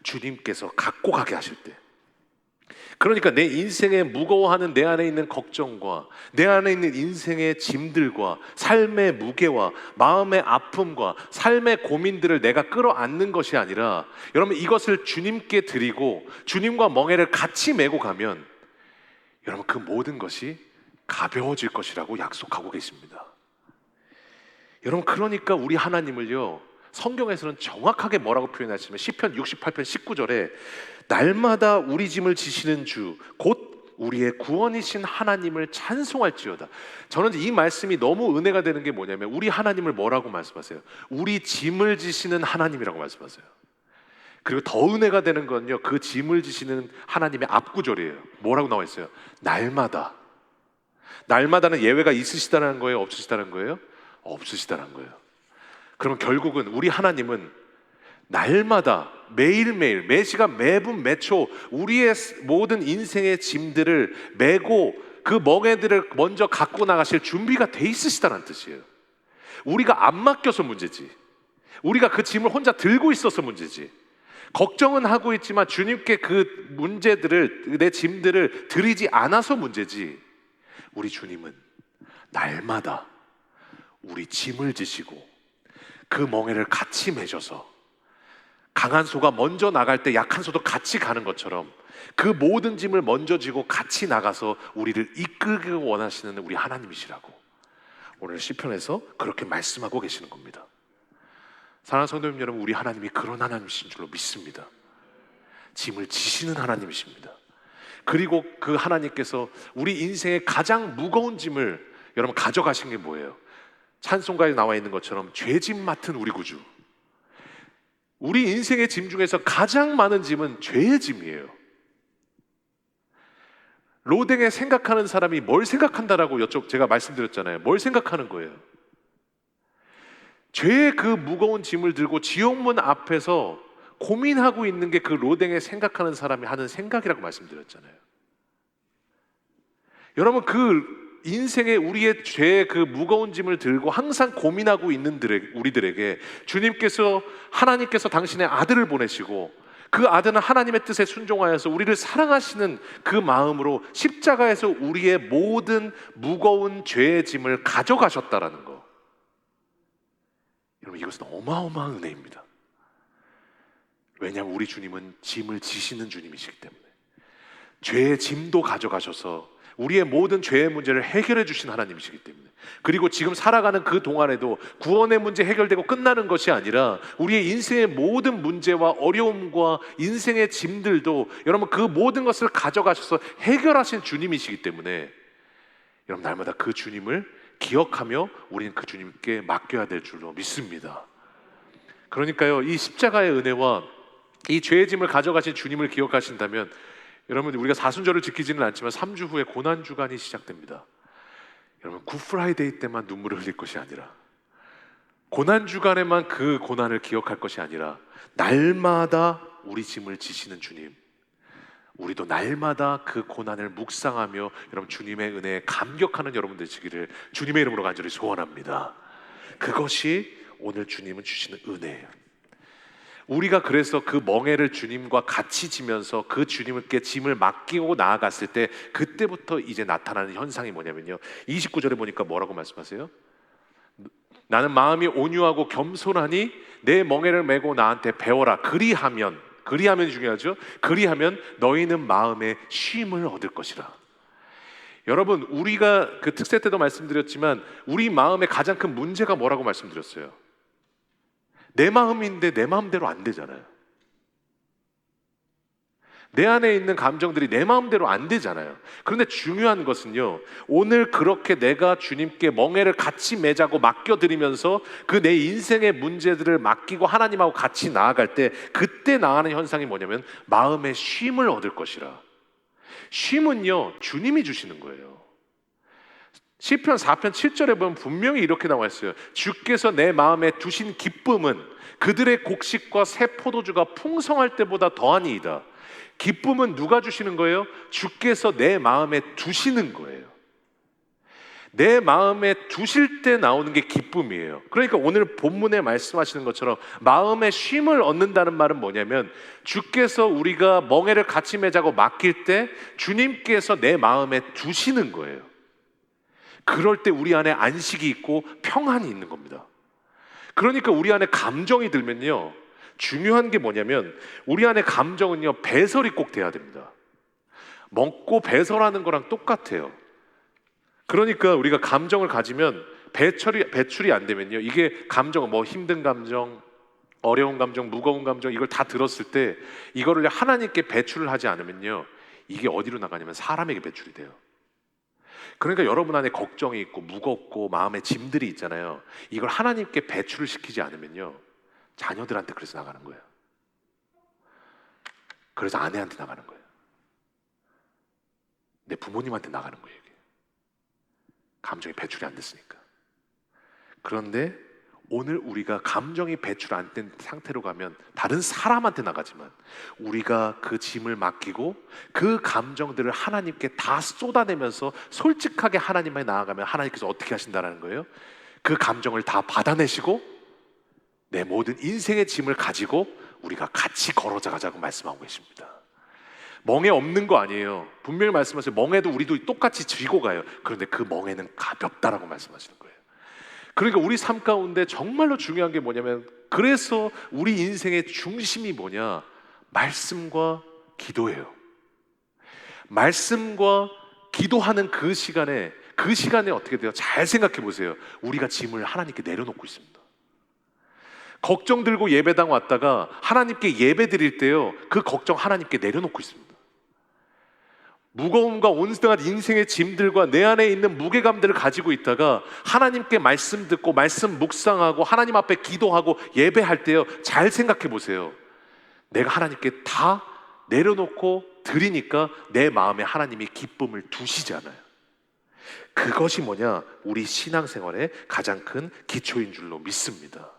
[SPEAKER 1] 주님께서 갖고 가게 하실 때. 그러니까 내 인생에 무거워하는 내 안에 있는 걱정과 내 안에 있는 인생의 짐들과 삶의 무게와 마음의 아픔과 삶의 고민들을 내가 끌어안는 것이 아니라, 여러분, 이것을 주님께 드리고 주님과 멍에를 같이 메고 가면 여러분, 그 모든 것이 가벼워질 것이라고 약속하고 계십니다. 여러분, 그러니까 우리 하나님을요, 성경에서는 정확하게 뭐라고 표현하시면 시편 68편 19절에 날마다 우리 짐을 지시는 주 곧 우리의 구원이신 하나님을 찬송할지어다. 저는 이 말씀이 너무 은혜가 되는 게 뭐냐면, 우리 하나님을 뭐라고 말씀하세요? 우리 짐을 지시는 하나님이라고 말씀하세요. 그리고 더 은혜가 되는 건요, 그 짐을 지시는 하나님의 앞구절이에요. 뭐라고 나와 있어요? 날마다. 날마다는 예외가 있으시다는 거예요? 없으시다는 거예요? 없으시다는 거예요. 그럼 결국은 우리 하나님은 날마다 매일매일 매시간 매분 매초 우리의 모든 인생의 짐들을 메고 그 멍에들을 먼저 갖고 나가실 준비가 돼 있으시다는 뜻이에요. 우리가 안 맡겨서 문제지, 우리가 그 짐을 혼자 들고 있어서 문제지, 걱정은 하고 있지만 주님께 그 문제들을, 내 짐들을 드리지 않아서 문제지, 우리 주님은 날마다 우리 짐을 지시고 그 멍에를 같이 매셔서 강한 소가 먼저 나갈 때 약한 소도 같이 가는 것처럼 그 모든 짐을 먼저 지고 같이 나가서 우리를 이끌기 원하시는 우리 하나님이시라고 오늘 시편에서 그렇게 말씀하고 계시는 겁니다. 사랑하는 성도님 여러분, 우리 하나님이 그런 하나님이신 줄로 믿습니다. 짐을 지시는 하나님이십니다. 그리고 그 하나님께서 우리 인생의 가장 무거운 짐을 여러분 가져가신 게 뭐예요? 찬송가에 나와 있는 것처럼 죄짐 맡은 우리 구주. 우리 인생의 짐 중에서 가장 많은 짐은 죄의 짐이에요. 로댕에 생각하는 사람이 뭘 생각한다라고 제가 말씀드렸잖아요. 뭘 생각하는 거예요? 죄의 그 무거운 짐을 들고 지옥문 앞에서 고민하고 있는 게 그 로댕에 생각하는 사람이 하는 생각이라고 말씀드렸잖아요. 여러분, 그 인생의 우리의 죄의 그 무거운 짐을 들고 항상 고민하고 있는 우리들에게 주님께서, 하나님께서 당신의 아들을 보내시고 그 아들은 하나님의 뜻에 순종하여서 우리를 사랑하시는 그 마음으로 십자가에서 우리의 모든 무거운 죄의 짐을 가져가셨다라는 거. 여러분, 이것은 어마어마한 은혜입니다. 왜냐하면 우리 주님은 짐을 지시는 주님이시기 때문에 죄의 짐도 가져가셔서 우리의 모든 죄의 문제를 해결해 주신 하나님이시기 때문에, 그리고 지금 살아가는 그 동안에도 구원의 문제 해결되고 끝나는 것이 아니라 우리의 인생의 모든 문제와 어려움과 인생의 짐들도 여러분 그 모든 것을 가져가셔서 해결하신 주님이시기 때문에 여러분 날마다 그 주님을 기억하며 우리는 그 주님께 맡겨야 될 줄로 믿습니다. 그러니까요, 이 십자가의 은혜와 이 죄의 짐을 가져가신 주님을 기억하신다면 여러분, 우리가 사순절을 지키지는 않지만 3주 후에 고난주간이 시작됩니다. 여러분, 굿프라이데이 때만 눈물을 흘릴 것이 아니라, 고난주간에만 그 고난을 기억할 것이 아니라 날마다 우리 짐을 지시는 주님, 우리도 날마다 그 고난을 묵상하며 여러분 주님의 은혜에 감격하는 여러분들 되시기를 주님의 이름으로 간절히 소원합니다. 그것이 오늘 주님은 주시는 은혜예요. 우리가 그래서 그 멍에를 주님과 같이 지면서 그 주님께 짐을 맡기고 나아갔을 때 그때부터 이제 나타나는 현상이 뭐냐면요, 29절에 보니까 뭐라고 말씀하세요? 나는 마음이 온유하고 겸손하니 내 멍에를 메고 나한테 배워라. 그리하면 중요하죠. 그리하면 너희는 마음에 쉼을 얻을 것이라. 여러분, 우리가 그 특세 때도 말씀드렸지만 우리 마음의 가장 큰 문제가 뭐라고 말씀드렸어요? 내 마음인데 내 마음대로 안 되잖아요. 내 안에 있는 감정들이 내 마음대로 안 되잖아요. 그런데 중요한 것은요, 오늘 그렇게 내가 주님께 멍에를 같이 매자고 맡겨드리면서 그 내 인생의 문제들을 맡기고 하나님하고 같이 나아갈 때 그때 나가는 현상이 뭐냐면 마음의 쉼을 얻을 것이라. 쉼은요, 주님이 주시는 거예요. 시편 4편 7절에 보면 분명히 이렇게 나와 있어요. 주께서 내 마음에 두신 기쁨은 그들의 곡식과 새 포도주가 풍성할 때보다 더하니이다. 기쁨은 누가 주시는 거예요? 주께서 내 마음에 두시는 거예요. 내 마음에 두실 때 나오는 게 기쁨이에요. 그러니까 오늘 본문에 말씀하시는 것처럼 마음의 쉼을 얻는다는 말은 뭐냐면 주께서 우리가 멍에를 같이 매자고 맡길 때 주님께서 내 마음에 두시는 거예요. 그럴 때 우리 안에 안식이 있고 평안이 있는 겁니다. 그러니까 우리 안에 감정이 들면요, 중요한 게 뭐냐면 우리 안에 감정은요, 배설이 꼭 돼야 됩니다. 먹고 배설하는 거랑 똑같아요. 그러니까 우리가 감정을 가지면 배출이 안 되면요, 이게 감정은 뭐 힘든 감정, 어려운 감정, 무거운 감정, 이걸 다 들었을 때 이거를 하나님께 배출을 하지 않으면요, 이게 어디로 나가냐면 사람에게 배출이 돼요. 그러니까 여러분 안에 걱정이 있고 무겁고 마음에 짐들이 있잖아요. 이걸 하나님께 배출을 시키지 않으면요, 자녀들한테 그래서 나가는 거예요. 그래서 아내한테 나가는 거예요. 내 부모님한테 나가는 거예요. 이게 감정이 배출이 안 됐으니까. 그런데 오늘 우리가 감정이 배출 안 된 상태로 가면 다른 사람한테 나가지만 우리가 그 짐을 맡기고 그 감정들을 하나님께 다 쏟아내면서 솔직하게 하나님께 나아가면 하나님께서 어떻게 하신다는 거예요? 그 감정을 다 받아내시고 내 모든 인생의 짐을 가지고 우리가 같이 걸어가자고 말씀하고 계십니다. 멍에 없는 거 아니에요. 분명히 말씀하세요. 멍에도 우리도 똑같이 쥐고 가요. 그런데 그 멍에는 가볍다라고 말씀하시는 거예요. 그러니까 우리 삶 가운데 정말로 중요한 게 뭐냐면, 그래서 우리 인생의 중심이 뭐냐? 말씀과 기도예요. 말씀과 기도하는 그 시간에 어떻게 돼요? 잘 생각해 보세요. 우리가 짐을 하나님께 내려놓고 있습니다. 걱정 들고 예배당 왔다가 하나님께 예배 드릴 때요, 그 걱정 하나님께 내려놓고 있습니다. 무거움과 온갖 인생의 짐들과 내 안에 있는 무게감들을 가지고 있다가 하나님께 말씀 듣고 말씀 묵상하고 하나님 앞에 기도하고 예배할 때요, 잘 생각해 보세요. 내가 하나님께 다 내려놓고 드리니까 내 마음에 하나님이 기쁨을 두시잖아요. 그것이 뭐냐? 우리 신앙생활의 가장 큰 기초인 줄로 믿습니다.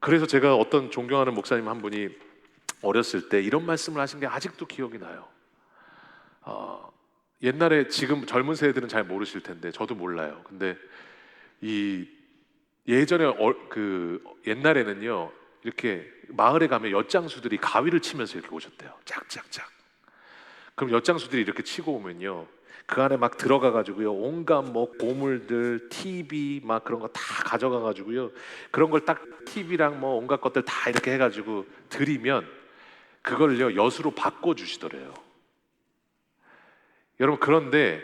[SPEAKER 1] 그래서 제가 어떤 존경하는 목사님 한 분이 어렸을 때 이런 말씀을 하신 게 아직도 기억이 나요. 옛날에, 지금 젊은 세대들은 잘 모르실 텐데 저도 몰라요. 근데 이 예전에 옛날에는요, 이렇게 마을에 가면 엿장수들이 가위를 치면서 이렇게 오셨대요. 짝짝짝. 그럼 엿장수들이 이렇게 치고 오면요, 그 안에 막 들어가 가지고요, 온갖 뭐 고물들, TV 막 그런 거 다 가져가 가지고요, 그런 걸 딱 TV랑 뭐 온갖 것들 다 이렇게 해 가지고 드리면 그걸요 엿으로 바꿔 주시더래요. 여러분, 그런데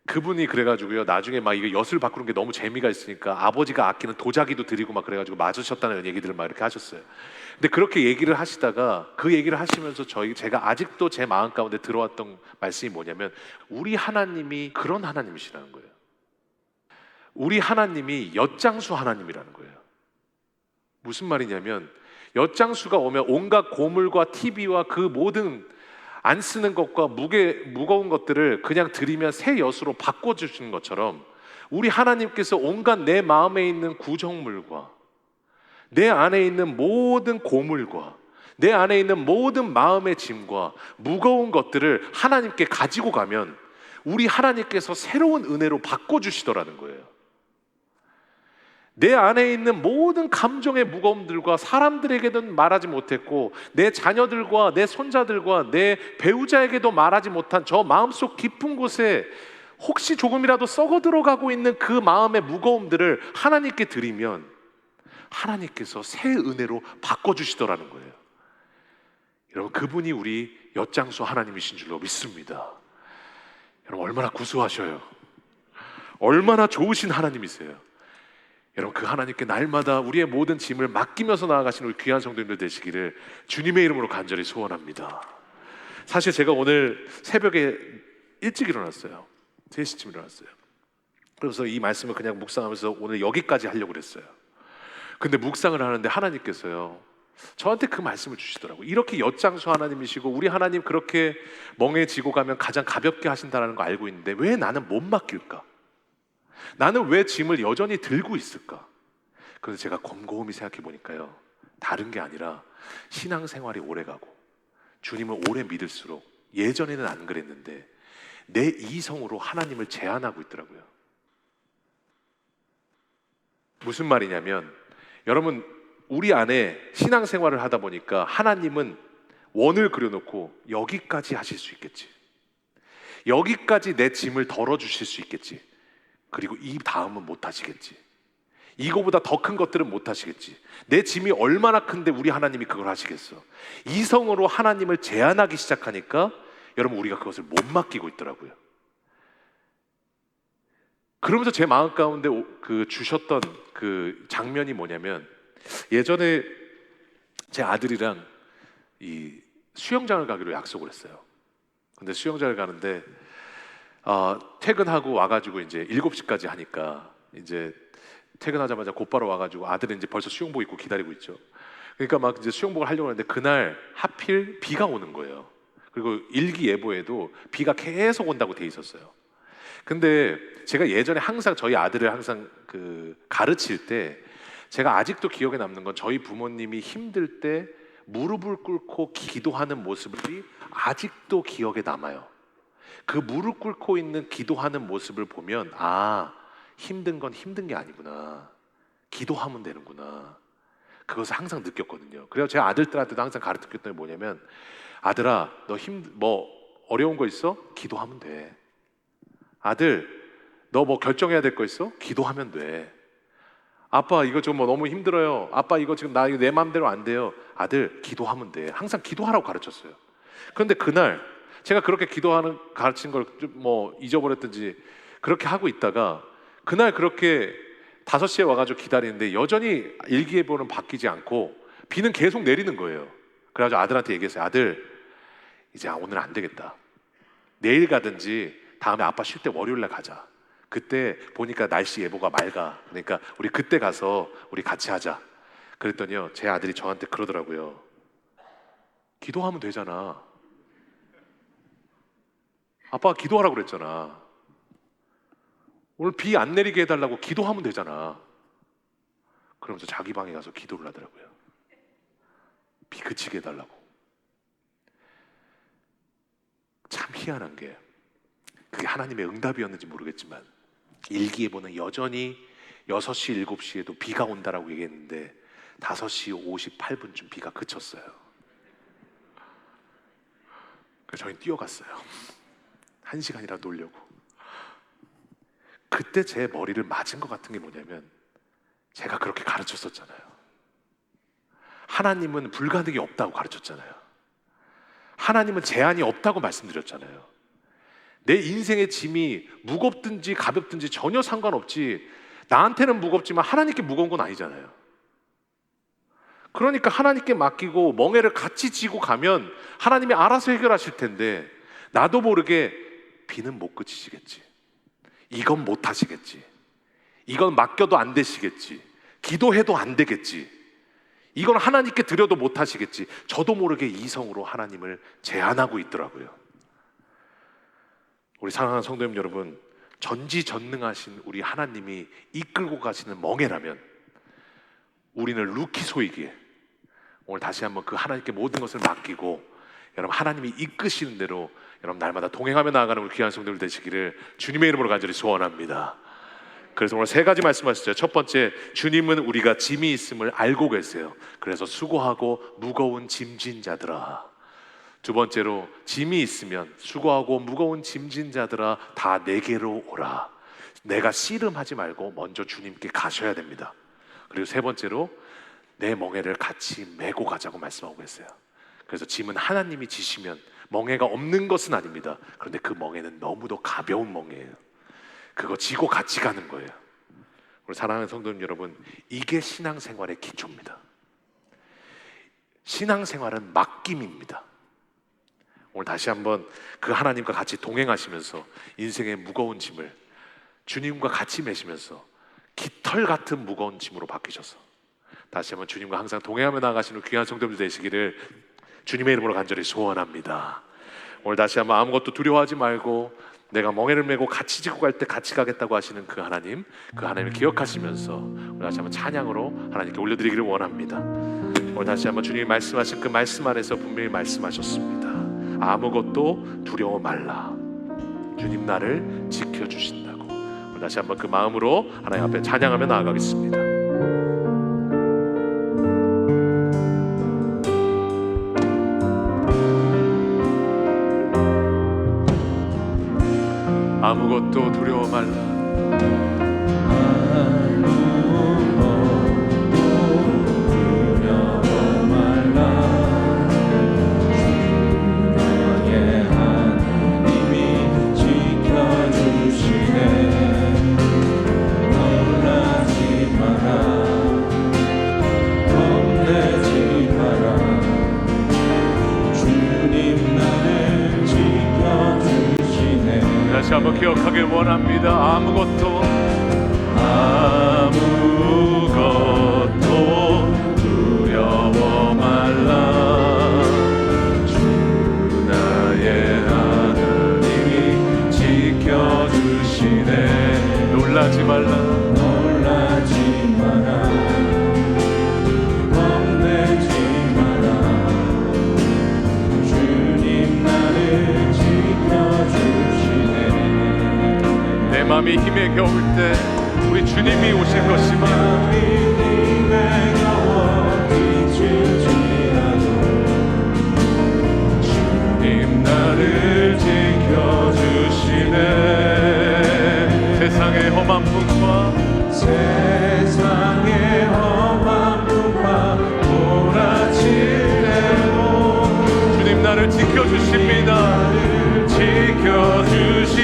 [SPEAKER 1] 그분이 그래가지고요, 나중에 막 이거 엿을 바꾸는 게 너무 재미가 있으니까 아버지가 아끼는 도자기도 드리고 막 그래가지고 맞으셨다는 얘기들을 막 이렇게 하셨어요. 근데 그렇게 얘기를 하시다가 그 얘기를 하시면서 제가 아직도 제 마음 가운데 들어왔던 말씀이 뭐냐면, 우리 하나님이 그런 하나님이시라는 거예요. 우리 하나님이 엿장수 하나님이라는 거예요. 무슨 말이냐면, 엿장수가 오면 온갖 고물과 TV와 그 모든 안 쓰는 것과 무거운 것들을 그냥 드리면 새 엿으로 바꿔주시는 것처럼, 우리 하나님께서 온갖 내 마음에 있는 구정물과 내 안에 있는 모든 고물과 내 안에 있는 모든 마음의 짐과 무거운 것들을 하나님께 가지고 가면 우리 하나님께서 새로운 은혜로 바꿔주시더라는 거예요. 내 안에 있는 모든 감정의 무거움들과 사람들에게는 말하지 못했고 내 자녀들과 내 손자들과 내 배우자에게도 말하지 못한 저 마음속 깊은 곳에 혹시 조금이라도 썩어 들어가고 있는 그 마음의 무거움들을 하나님께 드리면 하나님께서 새 은혜로 바꿔주시더라는 거예요. 여러분, 그분이 우리 엿장수 하나님이신 줄로 믿습니다. 여러분, 얼마나 구수하셔요. 얼마나 좋으신 하나님이세요. 여러분, 그 하나님께 날마다 우리의 모든 짐을 맡기면서 나아가시는 우리 귀한 성도님들 되시기를 주님의 이름으로 간절히 소원합니다. 사실 제가 오늘 새벽에 일찍 일어났어요. 3시쯤 일어났어요. 그래서 이 말씀을 그냥 묵상하면서 오늘 여기까지 하려고 그랬어요. 근데 묵상을 하는데 하나님께서요, 저한테 그 말씀을 주시더라고요. 이렇게 엿장수 하나님이시고 우리 하나님 그렇게 멍해지고 가면 가장 가볍게 하신다는 거 알고 있는데 왜 나는 못 맡길까? 나는 왜 짐을 여전히 들고 있을까? 그래서 제가 곰곰이 생각해 보니까요, 다른 게 아니라 신앙생활이 오래가고 주님을 오래 믿을수록 예전에는 안 그랬는데 내 이성으로 하나님을 제한하고 있더라고요. 무슨 말이냐면, 여러분, 우리 안에 신앙생활을 하다 보니까 하나님은 원을 그려놓고 여기까지 하실 수 있겠지, 여기까지 내 짐을 덜어주실 수 있겠지, 그리고 이 다음은 못 하시겠지, 이거보다 더 큰 것들은 못 하시겠지. 내 짐이 얼마나 큰데 우리 하나님이 그걸 하시겠어. 이성으로 하나님을 제한하기 시작하니까 여러분, 우리가 그것을 못 맡기고 있더라고요. 그러면서 제 마음 가운데 그 주셨던 그 장면이 뭐냐면, 예전에 제 아들이랑 이 수영장을 가기로 약속을 했어요. 근데 수영장을 가는데 퇴근하고 와가지고 이제 7시까지 하니까 이제 퇴근하자마자 곧바로 와가지고 아들은 이제 벌써 수영복 입고 기다리고 있죠. 그러니까 막 이제 수영복을 하려고 하는데 그날 하필 비가 오는 거예요. 그리고 일기예보에도 비가 계속 온다고 돼 있었어요. 근데 제가 예전에 항상 저희 아들을 항상 그 가르칠 때 제가 아직도 기억에 남는 건, 저희 부모님이 힘들 때 무릎을 꿇고 기도하는 모습이 아직도 기억에 남아요. 그 무릎 꿇고 있는 기도하는 모습을 보면, 아, 힘든 건 힘든 게 아니구나, 기도하면 되는구나, 그것을 항상 느꼈거든요. 그래서 제 아들들한테도 항상 가르쳤던 게 뭐냐면, 아들아, 너 뭐 어려운 거 있어? 기도하면 돼. 아들, 너 뭐 결정해야 될 거 있어? 기도하면 돼. 아빠, 이거 좀 뭐 너무 힘들어요. 아빠, 이거 지금 나 내 마음대로 안 돼요. 아들, 기도하면 돼. 항상 기도하라고 가르쳤어요. 그런데 그날 제가 그렇게 기도하는 가르친 걸 좀 뭐 잊어버렸든지 그렇게 하고 있다가 그날 그렇게 5시에 와가지고 기다리는데 여전히 일기예보는 바뀌지 않고 비는 계속 내리는 거예요. 그래가지고 아들한테 얘기했어요. 아들, 이제 오늘 안 되겠다. 내일 가든지 다음에 아빠 쉴 때 월요일날 가자. 그때 보니까 날씨 예보가 맑아. 그러니까 우리 그때 가서 우리 같이 하자. 그랬더니요, 제 아들이 저한테 그러더라고요. 기도하면 되잖아. 아빠가 기도하라고 그랬잖아. 오늘 비 안 내리게 해달라고 기도하면 되잖아. 그러면서 자기 방에 가서 기도를 하더라고요. 비 그치게 해달라고. 참 희한한 게, 그게 하나님의 응답이었는지 모르겠지만 일기예보는 여전히 6시, 7시에도 비가 온다라고 얘기했는데 5시 58분쯤 비가 그쳤어요. 그래서 저희는 뛰어갔어요. 1시간이라 놀려고. 그때 제 머리를 맞은 것 같은 게 뭐냐면, 제가 그렇게 가르쳤었잖아요. 하나님은 불가능이 없다고 가르쳤잖아요. 하나님은 제한이 없다고 말씀드렸잖아요. 내 인생의 짐이 무겁든지 가볍든지 전혀 상관없지, 나한테는 무겁지만 하나님께 무거운 건 아니잖아요. 그러니까 하나님께 맡기고 멍에를 같이 지고 가면 하나님이 알아서 해결하실 텐데, 나도 모르게 비는 못 그치시겠지, 이건 못 하시겠지, 이건 맡겨도 안 되시겠지, 기도해도 안 되겠지, 이건 하나님께 드려도 못 하시겠지, 저도 모르게 이성으로 하나님을 제한하고 있더라고요. 우리 사랑하는 성도님 여러분, 전지전능하신 우리 하나님이 이끌고 가시는 멍에라면 우리는 루키소이기에 오늘 다시 한번 그 하나님께 모든 것을 맡기고, 여러분, 하나님이 이끄시는 대로 여러분 날마다 동행하며 나아가는 우리 귀한 성도들 되시기를 주님의 이름으로 간절히 소원합니다. 그래서 오늘 세 가지 말씀하셨어요. 첫 번째, 주님은 우리가 짐이 있음을 알고 계세요. 그래서 수고하고 무거운 짐진 자들아. 두 번째로, 짐이 있으면 수고하고 무거운 짐진 자들아 다 내게로 오라. 내가 씨름하지 말고 먼저 주님께 가셔야 됩니다. 그리고 세 번째로, 내 멍에를 같이 메고 가자고 말씀하고 계세요. 그래서 짐은 하나님이 지시면 멍에가 없는 것은 아닙니다. 그런데 그 멍에는 너무도 가벼운 멍에예요. 그거 지고 같이 가는 거예요. 우리 사랑하는 성도님 여러분, 이게 신앙생활의 기초입니다. 신앙생활은 맡김입니다. 오늘 다시 한번 그 하나님과 같이 동행하시면서 인생의 무거운 짐을 주님과 같이 메시면서 깃털 같은 무거운 짐으로 바뀌셔서 다시 한번 주님과 항상 동행하며 나아가시는 귀한 성도들 되시기를 주님의 이름으로 간절히 소원합니다. 오늘 다시 한번 아무것도 두려워하지 말고 내가 멍에를 메고 같이 지고 갈 때 같이 가겠다고 하시는 그 하나님을 기억하시면서 오늘 다시 한번 찬양으로 하나님께 올려드리기를 원합니다. 오늘 다시 한번 주님이 말씀하신 그 말씀 안에서 분명히 말씀하셨습니다. 아무것도 두려워 말라. 주님 나를 지켜주신다고. 오늘 다시 한번 그 마음으로 하나님 앞에 찬양하며 나아가겠습니다. 아무것도 두려워 말라. 다시 한번 기억하길 원합니다. 아무것도 두려워 말라. 주 나의 하나님이 지켜주시네. 놀라지 말라. 겁내지 마라. 주님 나를 지켜주시네. 내 맘이 힘에 겨울 때 우리 주님이 오실 것입니다. 힘에 겨워 지칠지라도 주님 나를 지켜주시네. 세상의 험한 풍파 몰아칠 때도 주님 나를 지켜주십니다. 지켜주시네.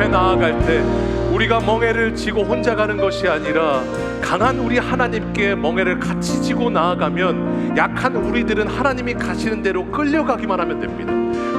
[SPEAKER 1] 앞에 나아갈 때 우리가 멍에를 지고 혼자 가는 것이 아니라 강한 우리 하나님께 멍에를 같이 지고 나아가면 약한 우리들은 하나님이 가시는 대로 끌려가기만 하면 됩니다.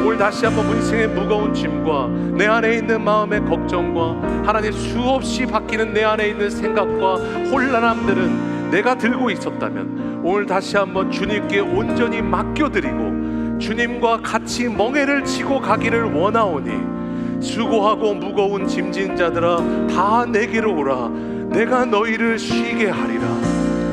[SPEAKER 1] 오늘 다시 한번 인생의 무거운 짐과 내 안에 있는 마음의 걱정과 하나님 수없이 바뀌는 내 안에 있는 생각과 혼란함들은 내가 들고 있었다면 오늘 다시 한번 주님께 온전히 맡겨드리고 주님과 같이 멍에를 지고 가기를 원하오니 수고하고 무거운 짐진 자들아 다 내게로 오라. 내가 너희를 쉬게 하리라.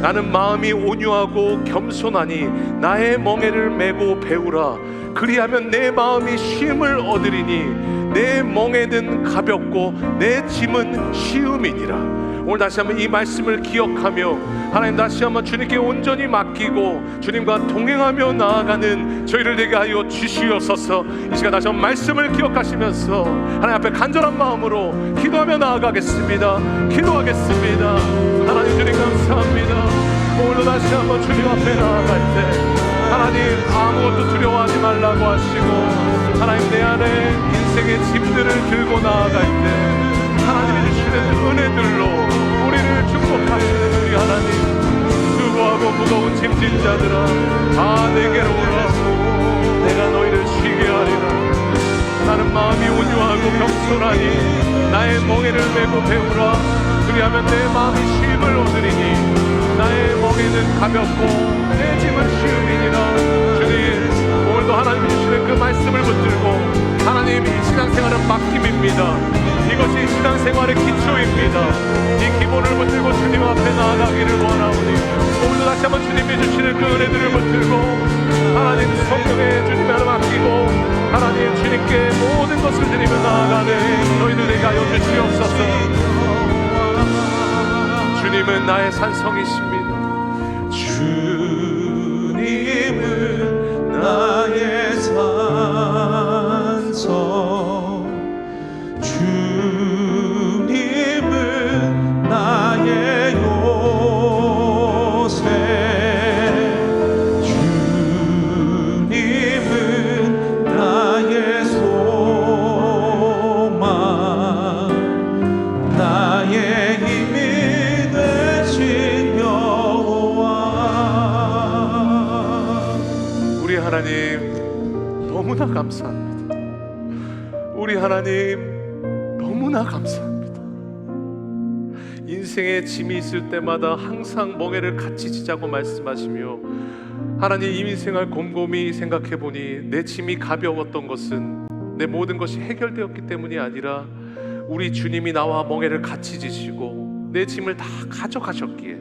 [SPEAKER 1] 나는 마음이 온유하고 겸손하니 나의 멍에를 메고 배우라. 그리하면 내 마음이 쉼을 얻으리니 내 멍에는 가볍고 내 짐은 쉬움이니라. 오늘 다시 한번 이 말씀을 기억하며 하나님 다시 한번 주님께 온전히 맡기고 주님과 동행하며 나아가는 저희를 되게 하여 주시옵소서. 이 시간 다시 한번 말씀을 기억하시면서 하나님 앞에 간절한 마음으로 기도하며 나아가겠습니다. 기도하겠습니다. 하나님 주님 감사합니다. 오늘도 다시 한번 주님 앞에 나아갈 때 하나님 아무것도 두려워하지 말라고 하시고 하나님 내 안에 인생의 짐들을 들고 나아갈 때 하나님이 주시는 은혜들로 우리를 축복하시는 우리 하나님, 수고하고 무거운 짐진 자들아 다 내게로 오라. 내가 너희를 쉬게 하리라. 나는 마음이 온유하고 겸손하니 나의 멍에를 메고 배우라. 그리하면 내 마음이 쉼을 얻으리니 나의 멍에는 가볍고 내 짐은 쉬움이니라. 주님 오늘도 하나님이 주시는 그 말씀을 붙들고 하나님 이 신앙생활은 맡김입니다. 이것이 신앙생활의 기초입니다. 이 기본을 붙들고 주님 앞에 나아가기를 원하오니 오늘도 다시 한번 주님이 주시는 그 은혜들을 붙들고 하나님 성령의 주님을 맡기고 하나님 주님께 모든 것을 드리며 나아가는 너희들 되게 하여 주시옵소서. 주님은 나의 산성이십니다. 주님은 나의 산성, 주님은 나의 요새, 주님은 나의 소망, 나의 힘이 되신 여호와. 우리 하나님 너무나 감사합니다. 우리 하나님 너무나 감사합니다. 인생의 짐이 있을 때마다 항상 멍에를 같이 지자고 말씀하시며 하나님 이 인생을 곰곰이 생각해보니 내 짐이 가벼웠던 것은 내 모든 것이 해결되었기 때문이 아니라 우리 주님이 나와 멍에를 같이 지시고 내 짐을 다 가져가셨기에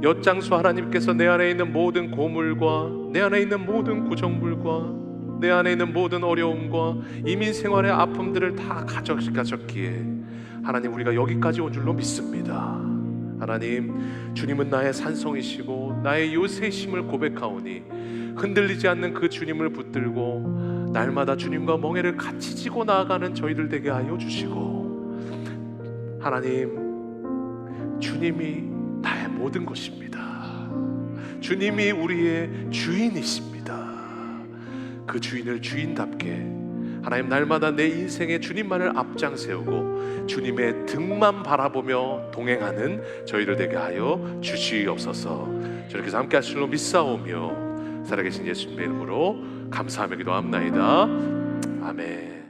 [SPEAKER 1] 엿장수 하나님께서 내 안에 있는 모든 고물과 내 안에 있는 모든 구정물과 내 안에 있는 모든 어려움과 이민생활의 아픔들을 다 가져가셨기에 하나님 우리가 여기까지 온 줄로 믿습니다. 하나님 주님은 나의 산성이시고 나의 요새심을 고백하오니 흔들리지 않는 그 주님을 붙들고 날마다 주님과 멍에를 같이 지고 나아가는 저희들 되게 하여 주시고 하나님 주님이 나의 모든 것입니다. 주님이 우리의 주인이십니다. 그 주인을 주인답게 하나님 날마다 내 인생에 주님만을 앞장 세우고 주님의 등만 바라보며 동행하는 저희를 되게 하여 주시옵소서. 저렇게 함께 하실 줄로 믿사오며 살아계신 예수님의 이름으로 감사하며 기도합나이다. 아멘.